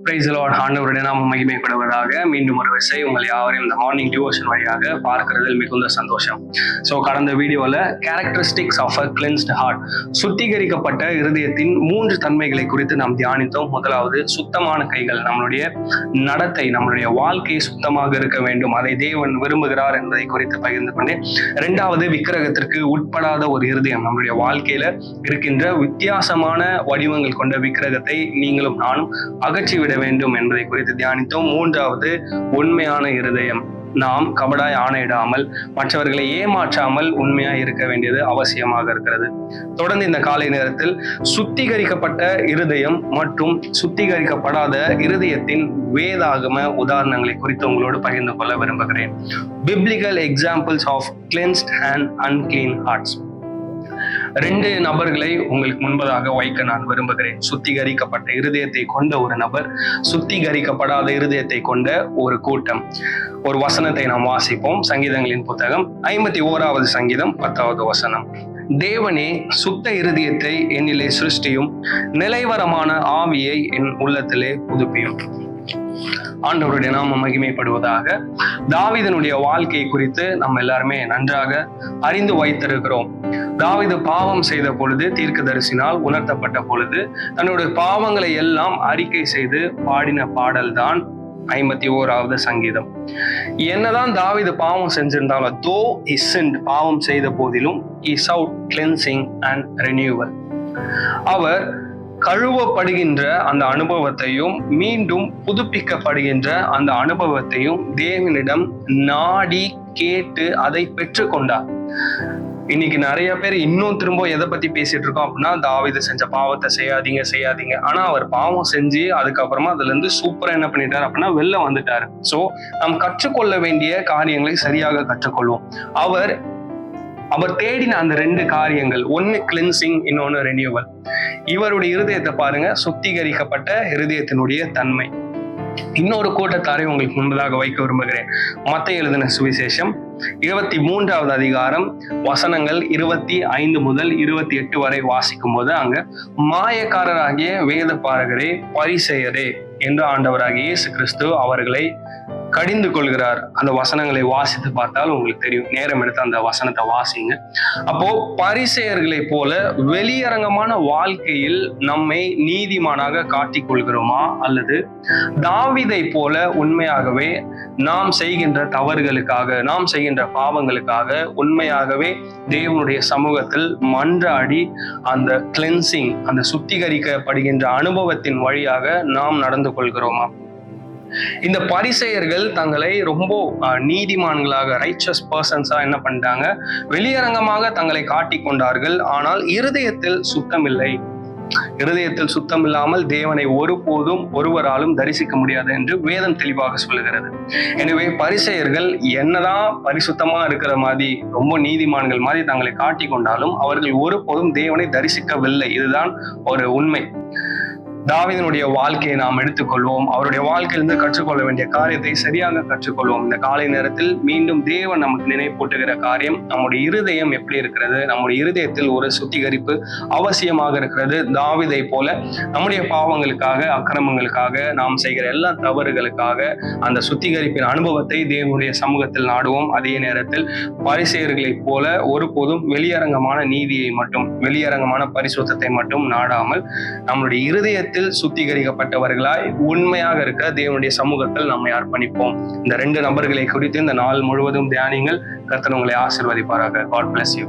Praise the Lord. ஆண்டவருடைய நாமம் மகிமைப்படுவதாக. மீண்டும் ஒரு விசை உங்கள் யாவரையும் இந்த மார்னிங் டிவோஷன் வழியாக பார்க்கிறதில் மிகுந்த சந்தோஷம். கடந்த வீடியோல characteristics of a cleansed heart, சுத்திகரிக்கப்பட்ட இருதயத்தின் 3 தன்மைகளை குறித்து நாம் தியானித்தோம். முதலாவது, சுத்தமான கைகள். நம்மளுடைய நடத்தை, நம்மளுடைய வாழ்க்கை சுத்தமாக இருக்க வேண்டும், அதை தேவன் விரும்புகிறார் என்பதை குறித்து பகிர்ந்து கொண்டேன். 2வது, விக்கிரகத்திற்கு உட்படாத ஒரு இருதயம். நம்மளுடைய வாழ்க்கையில இருக்கின்ற வித்தியாசமான வடிவங்கள் கொண்ட விக்கிரகத்தை நீங்களும் நானும் அகற்றிவிட வேண்டும் என்பதை குறித்து தியானித்தோம். 3வது, உண்மையான இருதயம். நாம் கபடாய் ஆணையிடாமல், மற்றவர்களை ஏமாற்றாமல் உண்மையாய் இருக்க வேண்டியது அவசியமாக இருக்கிறது. தொடர்ந்து இந்த காலை நேரத்தில் சுத்திகரிக்கப்பட்ட இருதயம் மற்றும் சுத்திகரிக்கப்படாத இருதயத்தின் வேதாகம உதாரணங்களை குறித்து உங்களோடு பகிர்ந்து கொள்ள விரும்புகிறேன். Biblical examples of cleansed and unclean hearts. 2 நபர்களை உங்களுக்கு முன்பதாக வைக்க நான் விரும்புகிறேன். சுத்திகரிக்கப்பட்ட இருதயத்தை கொண்ட ஒரு நபர், சுத்திகரிக்கப்படாத இருதயத்தை கொண்ட ஒரு கூட்டம். ஒரு வசனத்தை நாம் வாசிப்போம். சங்கீதங்களின் புத்தகம் 51வது சங்கீதம் 10வது வசனம். தேவனே, சுத்த இருதயத்தை என்னிலே சிருஷ்டியும், நிலைவரமான ஆவியை என் உள்ளத்திலே புதுப்பியும். ஆண்டவருடைய நாமம் மகிமைப்படுவதாக. தாவீதனுடைய வாழ்க்கை குறித்து நம்ம எல்லாருமே நன்றாக அறிந்து வைத்திருக்கிறோம். தாவீது பாவம் செய்த பொழுது, தீர்க்கதரிசினால் உணர்த்தப்பட்ட பொழுது, தன்னுடைய பாவங்களை எல்லாம் அறிக்கை செய்து பாடின பாடல் தான் 51வது சங்கீதம். என்னதான் தாவீது பாவம் செஞ்சிருந்தாலும், though he sinned, பாவம் செய்த போதிலும், he sought cleansing and renewal. அவர் கழுவப்படுகின்ற அந்த அனுபவத்தையும் மீண்டும் புதுப்பிக்கப்படுகின்ற அந்த அனுபவத்தையும் தேவனிடம் நாடி கேட்டு அதை பெற்றுக்கொண்டார். இன்னைக்கு நிறைய பேர் இன்னும் திரும்ப எதை பத்தி பேசிட்டு இருக்கோம் அப்படின்னா, தாவீது செஞ்ச பாவத்தை செய்யாதீங்க. ஆனா அவர் பாவம் செஞ்சு அதுக்கப்புறமா அதுல இருந்து சூப்பரா என்ன பண்ணிட்டாரு அப்படின்னா வெளில வந்துட்டாரு. சோ நாம் கற்றுக்கொள்ள வேண்டிய காரியங்களை சரியாக கற்றுக்கொள்வோம். அவர் தேடின அந்த 2 காரியங்கள், ஒன்னு கிளென்சிங், இன்னொன்னு ரெனியூவல். இவருடைய இருதயத்தை பாருங்க, சுத்திகரிக்கப்பட்ட இருதயத்தினுடைய தன்மை. இன்னொரு கூட்டத்தாரை உங்களுக்கு முன்பதாக வைக்க விரும்புகிறேன். மத்தேயு எழுதின சுவிசேஷம் 23வது அதிகாரம் வசனங்கள் 25 முதல் 28 வரை வாசிக்கும் போது, அங்க மாயக்காரராகிய வேத பாரகரே, பரிசேயரே என்று ஆண்டவராகிய இயேசு கிறிஸ்து அவர்களை கடிந்து கொள்கிறார். அந்த வசனங்களை வாசித்து பார்த்தால் உங்களுக்கு தெரியும். நேரம் எடுத்து அந்த வசனத்தை வாசிங்க. அப்போ பரிசேயர்களை போல வெளியரங்கமான வாழ்க்கையில் நம்மை நீதிமானாக காட்டிக் கொள்கிறோமா, அல்லது தாவீதை போல உண்மையாகவே நாம் செய்கின்ற தவறுகளுக்காக, நாம் செய்கின்ற பாவங்களுக்காக உண்மையாகவே தேவனுடைய சமூகத்தில் மன்றாடி அந்த கிளென்சிங், அந்த சுத்திகரிக்கப்படுகின்ற அனுபவத்தின் வழியாக நாம் நடந்து கொள்கிறோமா? இந்த பரிசேயர்கள் தங்களை ரொம்ப நீதிமான்களாக, ரைச்சஸ் பர்சன்ஸா என்ன பண்ணிட்டாங்க, வெளியரங்கமாக தங்களை காட்டிக் கொண்டார்கள். ஆனால் இருதயத்தில் சுத்தம் இல்லை. இருதயத்தில் சுத்தம் இல்லாமல் தேவனை ஒருபோதும் ஒருவராலும் தரிசிக்க முடியாது என்று வேதம் தெளிவாக சொல்லுகிறது. எனவே பரிசேயர்கள் என்னதான் பரிசுத்தமா இருக்கிற மாதிரி, ரொம்ப நீதிமான்கள் மாதிரி தங்களை காட்டிக் கொண்டாலும் அவர்கள் ஒருபோதும் தேவனை தரிசிக்கவில்லை. இதுதான் ஒரு உண்மை. தாவீதினுடைய வாழ்க்கையை நாம் எடுத்துக்கொள்வோம். அவருடைய வாழ்க்கையிலிருந்து கற்றுக்கொள்ள வேண்டிய காரியத்தை சரியாக கற்றுக்கொள்வோம். இந்த காலை நேரத்தில் மீண்டும் தேவன் நமக்கு நினைப்பூட்டுகிற காரியம், நம்முடைய இருதயம் எப்படி இருக்கிறது, நம்முடைய இருதயத்தில் ஒரு சுத்திகரிப்பு அவசியமாக இருக்கிறது. தாவீதை போல நம்முடைய பாவங்களுக்காக, அக்கிரமங்களுக்காக, நாம் செய்கிற எல்லா தவறுகளுக்காக அந்த சுத்திகரிப்பின் அனுபவத்தை தேவனுடைய சமூகத்தில் நாடுவோம். அதே நேரத்தில் பரிசேயர்களைப் போல ஒருபோதும் வெளியரங்கமான நீதியை மட்டும், வெளியரங்கமான பரிசுத்தத்தை மட்டும் நாடாமல் நம்முடைய இருதயத்தில் சுத்திகரிக்கப்பட்டவர்களாய் உண்மையாக இருக்க தேவனுடைய சமூகத்தில் நம்மை அர்ப்பணிப்போம். இந்த 2 நபர்களை குறித்து இந்த நாள் முழுவதும் தியானிங்கள். கர்த்தர் உங்களை ஆசீர்வதிப்பாராக. God bless you.